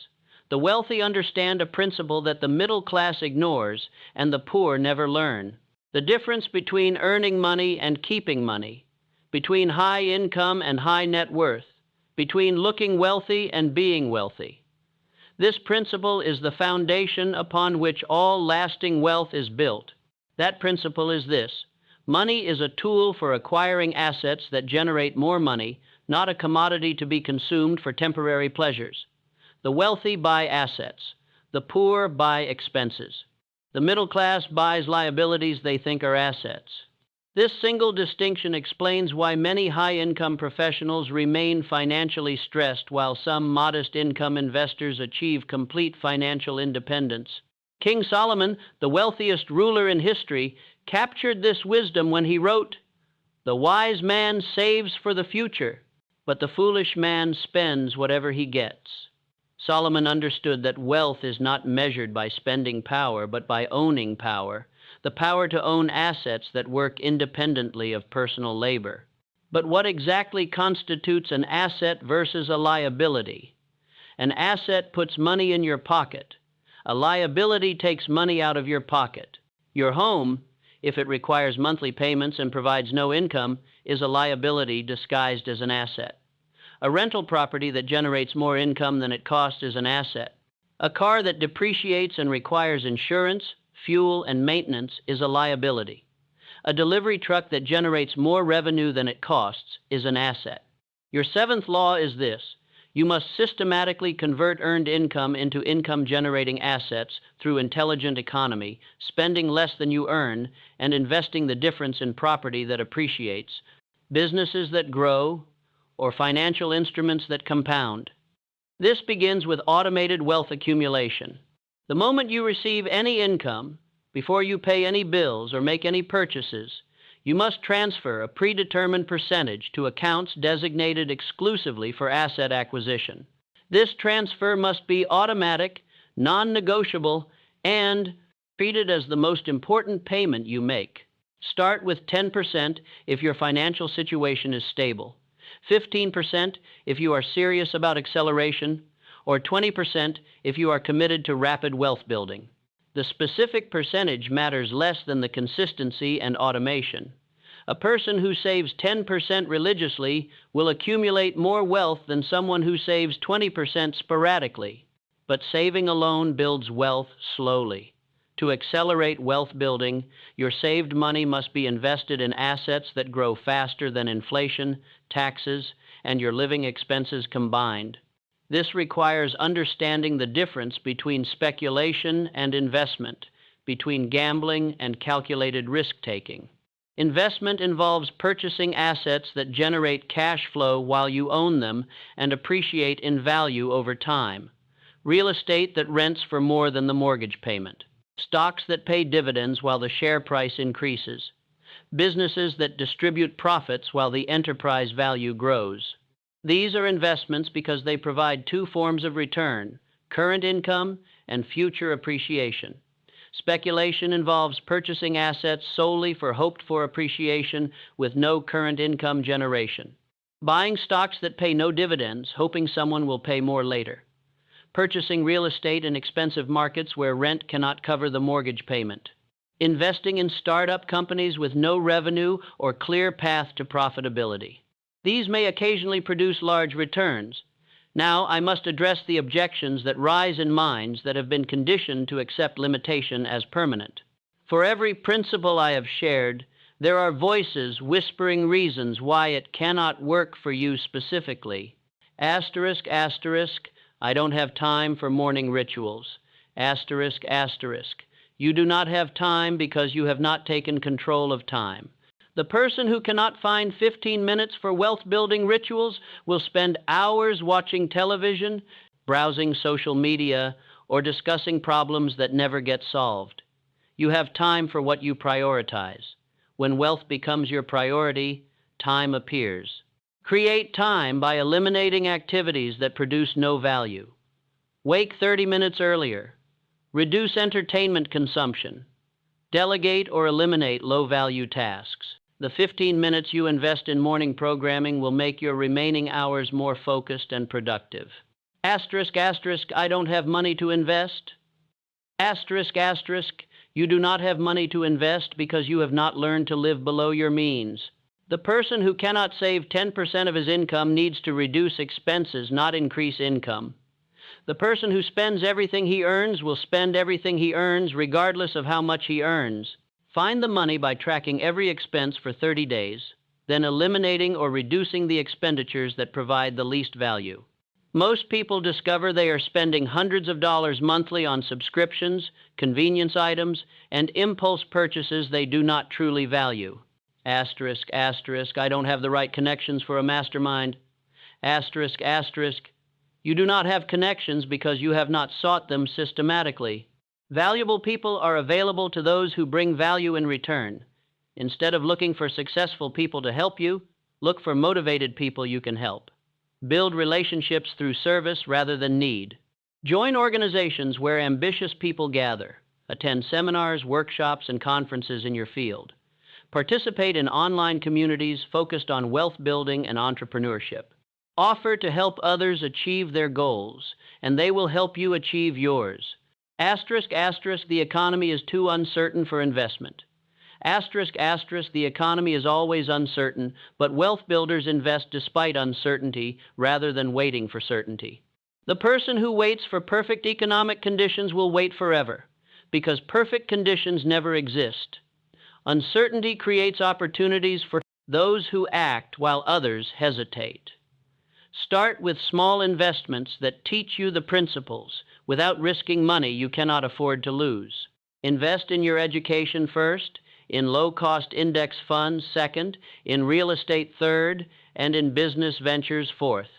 The wealthy understand a principle that the middle class ignores and the poor never learn. The difference between earning money and keeping money, between high income and high net worth, between looking wealthy and being wealthy. This principle is the foundation upon which all lasting wealth is built. That principle is this: money is a tool for acquiring assets that generate more money, not a commodity to be consumed for temporary pleasures. The wealthy buy assets. The poor buy expenses. The middle class buys liabilities they think are assets. This single distinction explains why many high-income professionals remain financially stressed while some modest-income investors achieve complete financial independence. King Solomon, the wealthiest ruler in history, captured this wisdom when he wrote, "The wise man saves for the future, but the foolish man spends whatever he gets." Solomon understood that wealth is not measured by spending power, but by owning power, the power to own assets that work independently of personal labor. But what exactly constitutes an asset versus a liability? An asset puts money in your pocket. A liability takes money out of your pocket. Your home, if it requires monthly payments and provides no income, is a liability disguised as an asset. A rental property that generates more income than it costs is an asset. A car that depreciates and requires insurance, fuel, and maintenance is a liability. A delivery truck that generates more revenue than it costs is an asset. Your seventh law is this: you must systematically convert earned income into income-generating assets through intelligent economy, spending less than you earn, and investing the difference in property that appreciates, businesses that grow, or financial instruments that compound. This begins with automated wealth accumulation. The moment you receive any income, before you pay any bills or make any purchases, you must transfer a predetermined percentage to accounts designated exclusively for asset acquisition. This transfer must be automatic, non-negotiable, and treated as the most important payment you make. Start with 10% if your financial situation is stable, 15% if you are serious about acceleration, or 20% if you are committed to rapid wealth building. The specific percentage matters less than the consistency and automation. A person who saves 10% religiously will accumulate more wealth than someone who saves 20% sporadically. But saving alone builds wealth slowly. To accelerate wealth building, your saved money must be invested in assets that grow faster than inflation, taxes, and your living expenses combined. This requires understanding the difference between speculation and investment, between gambling and calculated risk-taking. Investment involves purchasing assets that generate cash flow while you own them and appreciate in value over time. Real estate that rents for more than the mortgage payment. Stocks that pay dividends while the share price increases. Businesses that distribute profits while the enterprise value grows. These are investments because they provide two forms of return: current income and future appreciation. Speculation involves purchasing assets solely for hoped-for appreciation with no current income generation. Buying stocks that pay no dividends, hoping someone will pay more later. Purchasing real estate in expensive markets where rent cannot cover the mortgage payment. Investing in startup companies with no revenue or clear path to profitability. These may occasionally produce large returns. Now, I must address the objections that rise in minds that have been conditioned to accept limitation as permanent. For every principle I have shared, there are voices whispering reasons why it cannot work for you specifically. Asterisk, asterisk, I don't have time for morning rituals. Asterisk, asterisk, you do not have time because you have not taken control of time. The person who cannot find 15 minutes for wealth-building rituals will spend hours watching television, browsing social media, or discussing problems that never get solved. You have time for what you prioritize. When wealth becomes your priority, time appears. Create time by eliminating activities that produce no value. Wake 30 minutes earlier. Reduce entertainment consumption. Delegate or eliminate low-value tasks. The 15 minutes you invest in morning programming will make your remaining hours more focused and productive. Asterisk, asterisk, I don't have money to invest. Asterisk, asterisk, you do not have money to invest because you have not learned to live below your means. The person who cannot save 10% of his income needs to reduce expenses, not increase income. The person who spends everything he earns will spend everything he earns regardless of how much he earns. Find the money by tracking every expense for 30 days, then eliminating or reducing the expenditures that provide the least value. Most people discover they are spending hundreds of dollars monthly on subscriptions, convenience items, and impulse purchases they do not truly value. Asterisk, asterisk, I don't have the right connections for a mastermind. Asterisk, asterisk, you do not have connections because you have not sought them systematically. Valuable people are available to those who bring value in return. Instead of looking for successful people to help you, look for motivated people you can help. Build relationships through service rather than need. Join organizations where ambitious people gather. Attend seminars, workshops, and conferences in your field. Participate in online communities focused on wealth building and entrepreneurship. Offer to help others achieve their goals, and they will help you achieve yours. Asterisk, asterisk, the economy is too uncertain for investment. Asterisk, asterisk, the economy is always uncertain, but wealth builders invest despite uncertainty rather than waiting for certainty. The person who waits for perfect economic conditions will wait forever, because perfect conditions never exist. Uncertainty creates opportunities for those who act while others hesitate. Start with small investments that teach you the principles without risking money you cannot afford to lose. Invest in your education first, in low-cost index funds second, in real estate third, and in business ventures fourth.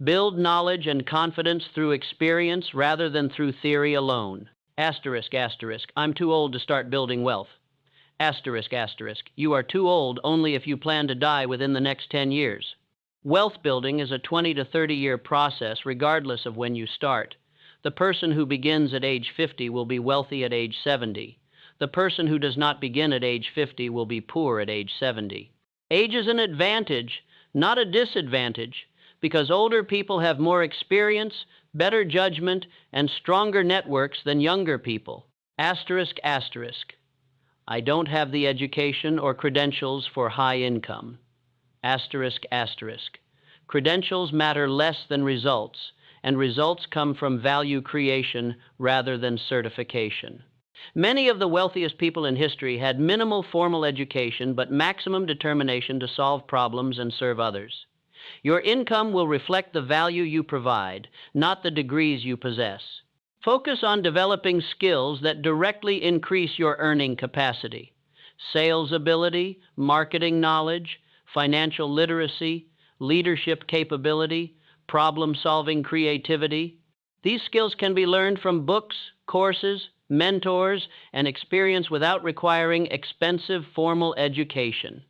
Build knowledge and confidence through experience rather than through theory alone. Asterisk, asterisk, I'm too old to start building wealth. Asterisk, asterisk, you are too old only if you plan to die within the next 10 years. Wealth building is a 20 to 30-year process regardless of when you start. The person who begins at age 50 will be wealthy at age 70. The person who does not begin at age 50 will be poor at age 70. Age is an advantage, not a disadvantage, because older people have more experience, better judgment, and stronger networks than younger people. Asterisk, asterisk. I don't have the education or credentials for high income. Asterisk, asterisk. Credentials matter less than results, and results come from value creation rather than certification. Many of the wealthiest people in history had minimal formal education but maximum determination to solve problems and serve others. Your income will reflect the value you provide, not the degrees you possess. Focus on developing skills that directly increase your earning capacity. Sales ability, marketing knowledge, financial literacy, leadership capability, problem-solving creativity. These skills can be learned from books, courses, mentors, and experience without requiring expensive formal education.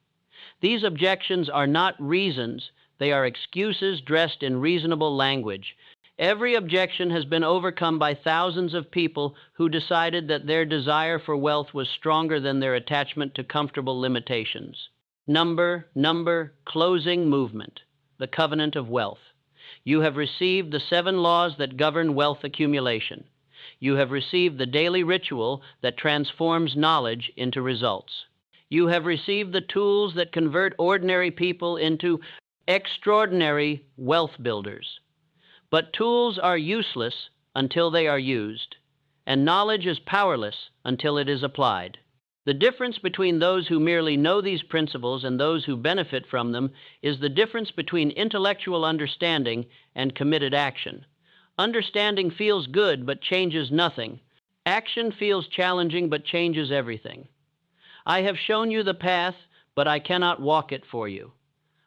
These objections are not reasons, they are excuses dressed in reasonable language. Every objection has been overcome by thousands of people who decided that their desire for wealth was stronger than their attachment to comfortable limitations. Number, closing movement. the covenant of wealth. You have received the 7 laws that govern wealth accumulation. You have received the daily ritual that transforms knowledge into results. You have received the tools that convert ordinary people into extraordinary wealth builders. But tools are useless until they are used, and knowledge is powerless until it is applied. The difference between those who merely know these principles and those who benefit from them is the difference between intellectual understanding and committed action. Understanding feels good but changes nothing. Action feels challenging but changes everything. I have shown you the path, but I cannot walk it for you.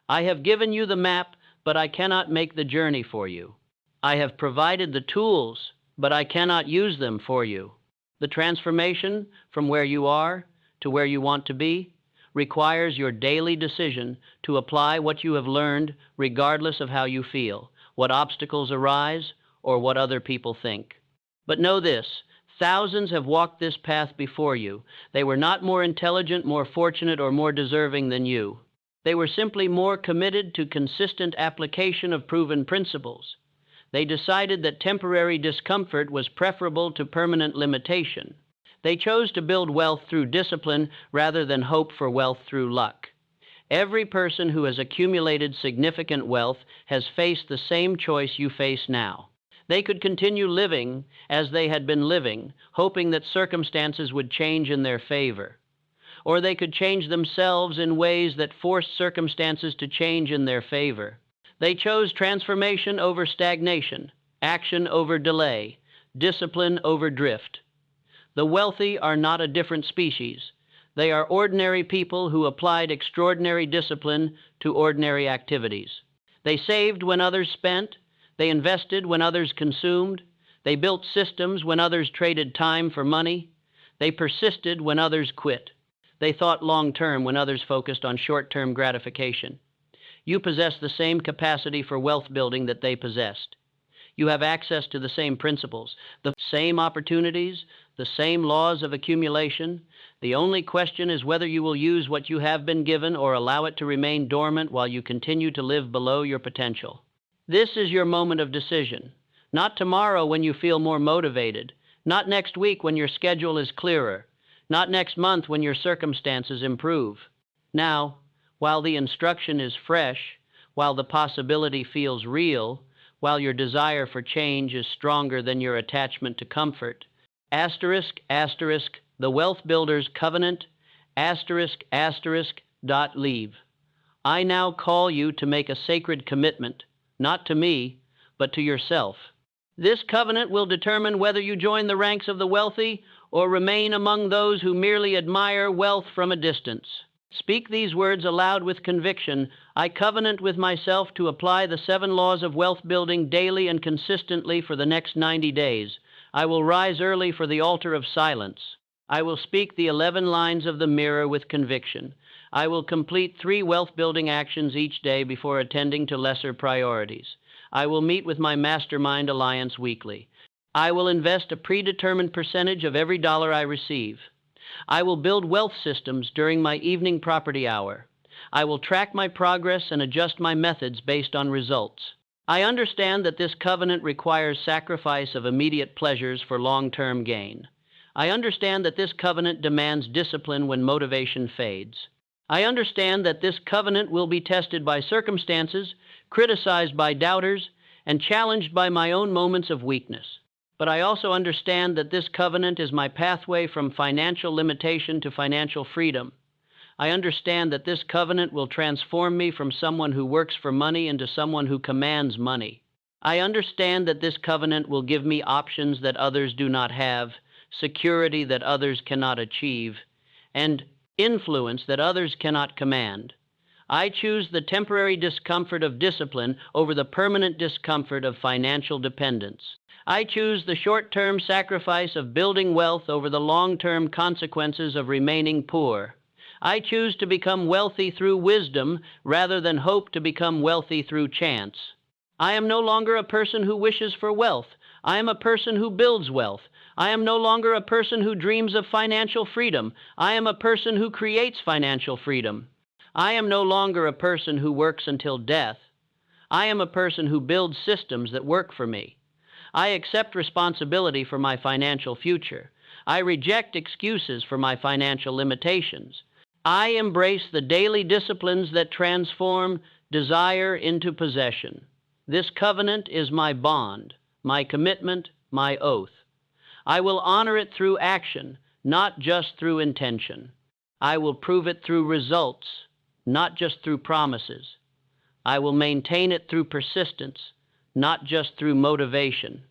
I have given you the map, but I cannot make the journey for you. I have provided the tools, but I cannot use them for you. The transformation from where you are to where you want to be requires your daily decision to apply what you have learned regardless of how you feel, what obstacles arise, or what other people think. But know this, thousands have walked this path before you. They were not more intelligent, more fortunate, or more deserving than you. They were simply more committed to consistent application of proven principles. They decided that temporary discomfort was preferable to permanent limitation. They chose to build wealth through discipline rather than hope for wealth through luck. Every person who has accumulated significant wealth has faced the same choice you face now. They could continue living as they had been living, hoping that circumstances would change in their favor. Or they could change themselves in ways that forced circumstances to change in their favor. They chose transformation over stagnation, action over delay, discipline over drift. The wealthy are not a different species. They are ordinary people who applied extraordinary discipline to ordinary activities. They saved when others spent. They invested when others consumed. They built systems when others traded time for money. They persisted when others quit. They thought long-term when others focused on short-term gratification. You possess the same capacity for wealth building that they possessed. You have access to the same principles, the same opportunities, the same laws of accumulation. The only question is whether you will use what you have been given or allow it to remain dormant while you continue to live below your potential. This is your moment of decision. Not tomorrow when you feel more motivated. Not next week when your schedule is clearer. Not next month when your circumstances improve. Now, while the instruction is fresh, while the possibility feels real, while your desire for change is stronger than your attachment to comfort, asterisk, asterisk, the Wealth Builder's Covenant, asterisk, asterisk, leave. I now call you to make a sacred commitment, not to me, but to yourself. This covenant will determine whether you join the ranks of the wealthy or remain among those who merely admire wealth from a distance. Speak these words aloud with conviction. I covenant with myself to apply the 7 laws of wealth building daily and consistently for the next 90 days. I will rise early for the altar of silence. I will speak the 11 lines of the mirror with conviction. I will complete 3 wealth-building actions each day before attending to lesser priorities. I will meet with my Mastermind Alliance weekly. I will invest a predetermined percentage of every dollar I receive. I will build wealth systems during my evening property hour. I will track my progress and adjust my methods based on results. I understand that this covenant requires sacrifice of immediate pleasures for long-term gain. I understand that this covenant demands discipline when motivation fades. I understand that this covenant will be tested by circumstances, criticized by doubters, and challenged by my own moments of weakness. But I also understand that this covenant is my pathway from financial limitation to financial freedom. I understand that this covenant will transform me from someone who works for money into someone who commands money. I understand that this covenant will give me options that others do not have, security that others cannot achieve, and influence that others cannot command. I choose the temporary discomfort of discipline over the permanent discomfort of financial dependence. I choose the short-term sacrifice of building wealth over the long-term consequences of remaining poor. I choose to become wealthy through wisdom rather than hope to become wealthy through chance. I am no longer a person who wishes for wealth. I am a person who builds wealth. I am no longer a person who dreams of financial freedom. I am a person who creates financial freedom. I am no longer a person who works until death. I am a person who builds systems that work for me. I accept responsibility for my financial future. I reject excuses for my financial limitations. I embrace the daily disciplines that transform desire into possession. This covenant is my bond, my commitment, my oath. I will honor it through action, not just through intention. I will prove it through results, not just through promises. I will maintain it through persistence, not just through motivation.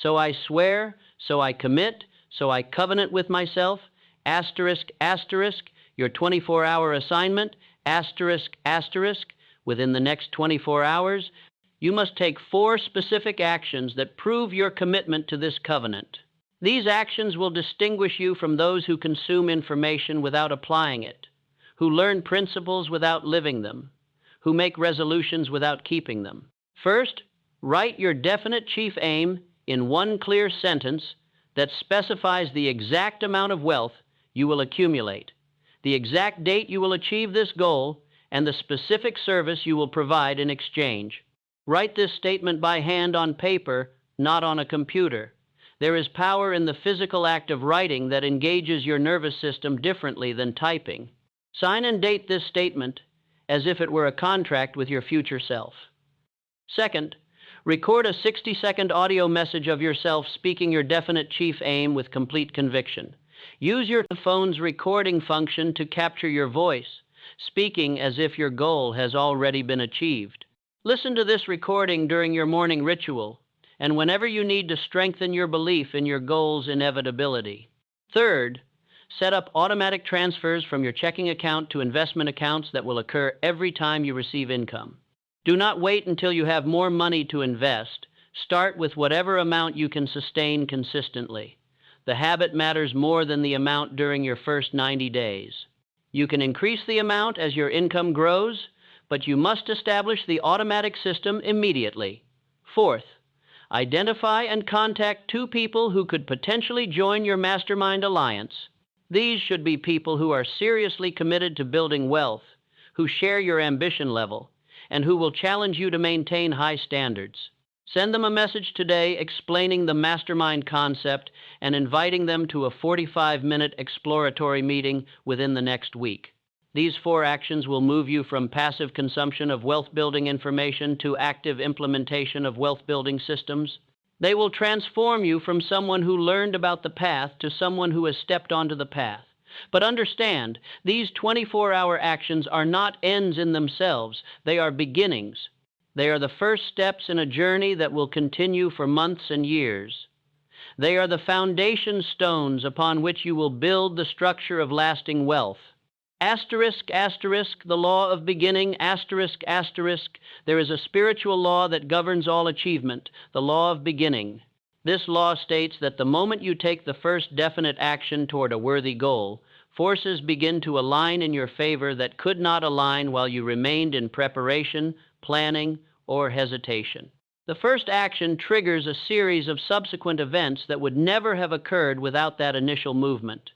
So I swear, so I commit, so I covenant with myself, asterisk, asterisk, your 24-hour assignment, asterisk, asterisk, within the next 24 hours, you must take 4 specific actions that prove your commitment to this covenant. These actions will distinguish you from those who consume information without applying it, who learn principles without living them, who make resolutions without keeping them. First, write your definite chief aim in one clear sentence that specifies the exact amount of wealth you will accumulate, the exact date you will achieve this goal, and the specific service you will provide in exchange. Write this statement by hand on paper, not on a computer. There is power in the physical act of writing that engages your nervous system differently than typing. Sign and date this statement as if it were a contract with your future self. Second, record a 60-second audio message of yourself speaking your definite chief aim with complete conviction. Use your phone's recording function to capture your voice, speaking as if your goal has already been achieved. Listen to this recording during your morning ritual, and whenever you need to strengthen your belief in your goal's inevitability. Third, set up automatic transfers from your checking account to investment accounts that will occur every time you receive income. Do not wait until you have more money to invest. Start with whatever amount you can sustain consistently. The habit matters more than the amount during your first 90 days. You can increase the amount as your income grows, but you must establish the automatic system immediately. Fourth, identify and contact 2 people who could potentially join your mastermind alliance. These should be people who are seriously committed to building wealth, who share your ambition level, and who will challenge you to maintain high standards. Send them a message today explaining the mastermind concept and inviting them to a 45-minute exploratory meeting within the next week. These 4 actions will move you from passive consumption of wealth-building information to active implementation of wealth-building systems. They will transform you from someone who learned about the path to someone who has stepped onto the path. But understand, these 24-hour actions are not ends in themselves. They are beginnings. They are the first steps in a journey that will continue for months and years. They are the foundation stones upon which you will build the structure of lasting wealth. Asterisk, asterisk, the law of beginning, asterisk, asterisk, there is a spiritual law that governs all achievement, the law of beginning. This law states that the moment you take the first definite action toward a worthy goal, forces begin to align in your favor that could not align while you remained in preparation, planning, or hesitation. The first action triggers a series of subsequent events that would never have occurred without that initial movement.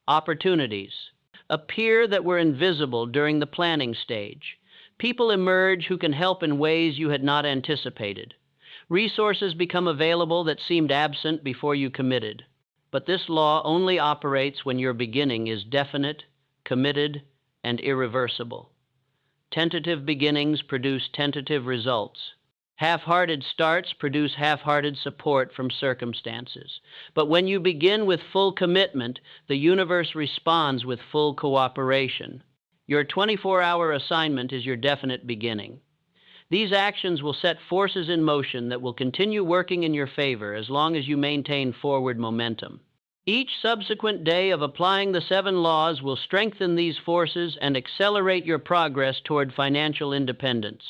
Opportunities appear that were invisible during the planning stage. People emerge who can help in ways you had not anticipated. Resources become available that seemed absent before you committed. But this law only operates when your beginning is definite, committed, and irreversible. Tentative beginnings produce tentative results. Half-hearted starts produce half-hearted support from circumstances. But when you begin with full commitment, the universe responds with full cooperation. Your 24-hour assignment is your definite beginning. These actions will set forces in motion that will continue working in your favor as long as you maintain forward momentum. Each subsequent day of applying the 7 laws will strengthen these forces and accelerate your progress toward financial independence.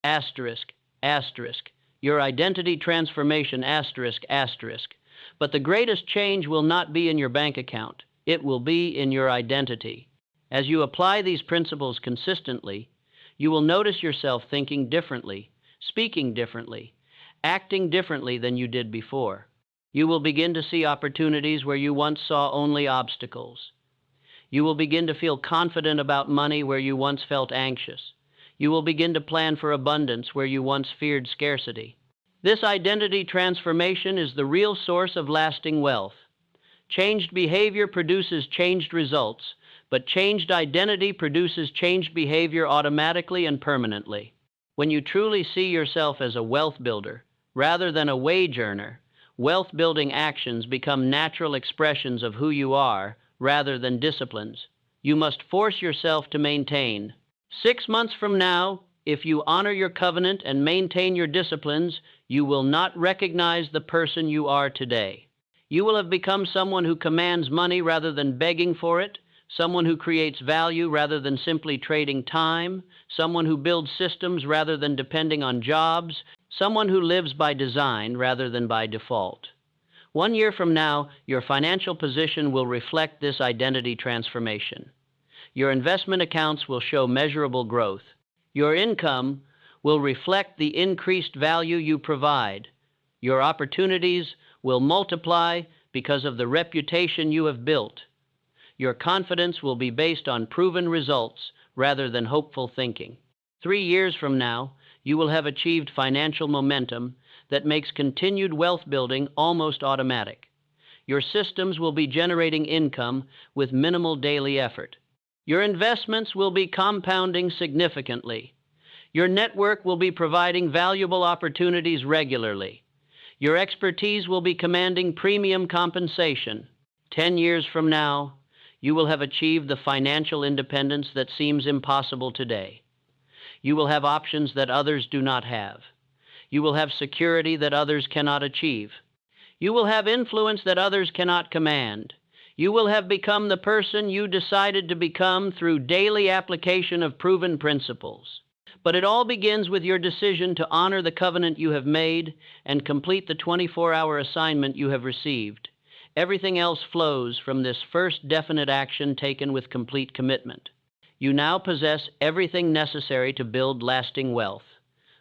Asterisk, asterisk, your identity transformation, asterisk, asterisk. But the greatest change will not be in your bank account. It will be in your identity. As you apply these principles consistently, you will notice yourself thinking differently, speaking differently, acting differently than you did before. You will begin to see opportunities where you once saw only obstacles. You will begin to feel confident about money where you once felt anxious. You will begin to plan for abundance where you once feared scarcity. This identity transformation is the real source of lasting wealth. Changed behavior produces changed results, but changed identity produces changed behavior automatically and permanently. When you truly see yourself as a wealth builder, rather than a wage earner, wealth-building actions become natural expressions of who you are, rather than disciplines you must force yourself to maintain. 6 months from now, if you honor your covenant and maintain your disciplines, you will not recognize the person you are today. You will have become someone who commands money rather than begging for it, someone who creates value rather than simply trading time, someone who builds systems rather than depending on jobs, someone who lives by design rather than by default. 1 year from now, your financial position will reflect this identity transformation. Your investment accounts will show measurable growth. Your income will reflect the increased value you provide. Your opportunities will multiply because of the reputation you have built. Your confidence will be based on proven results rather than hopeful thinking. 3 years from now, you will have achieved financial momentum that makes continued wealth building almost automatic. Your systems will be generating income with minimal daily effort. Your investments will be compounding significantly. Your network will be providing valuable opportunities regularly. Your expertise will be commanding premium compensation. 10 years from now, you will have achieved the financial independence that seems impossible today. You will have options that others do not have. You will have security that others cannot achieve. You will have influence that others cannot command. You will have become the person you decided to become through daily application of proven principles. But it all begins with your decision to honor the covenant you have made and complete the 24-hour assignment you have received. Everything else flows from this first definite action taken with complete commitment. You now possess everything necessary to build lasting wealth.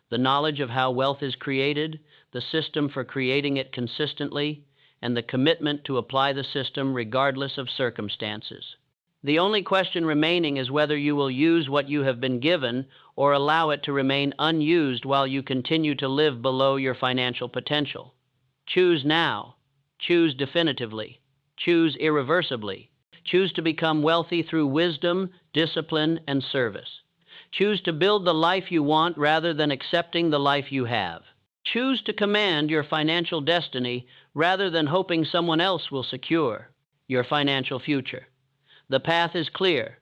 The knowledge of how wealth is created, the system for creating it consistently, and the commitment to apply the system regardless of circumstances. The only question remaining is whether you will use what you have been given or allow it to remain unused while you continue to live below your financial potential. Choose now. Choose definitively. Choose irreversibly. Choose to become wealthy through wisdom, discipline, and service. Choose to build the life you want rather than accepting the life you have. Choose to command your financial destiny rather than hoping someone else will secure your financial future. The path is clear.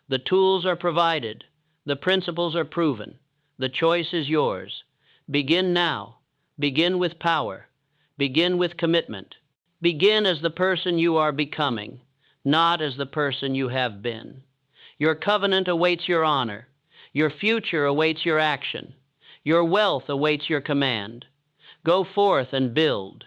The tools are provided. The principles are proven. The choice is yours. Begin now. Begin with power. Begin with commitment. Begin as the person you are becoming, not as the person you have been. Your covenant awaits your honor. Your future awaits your action. Your wealth awaits your command. Go forth and build.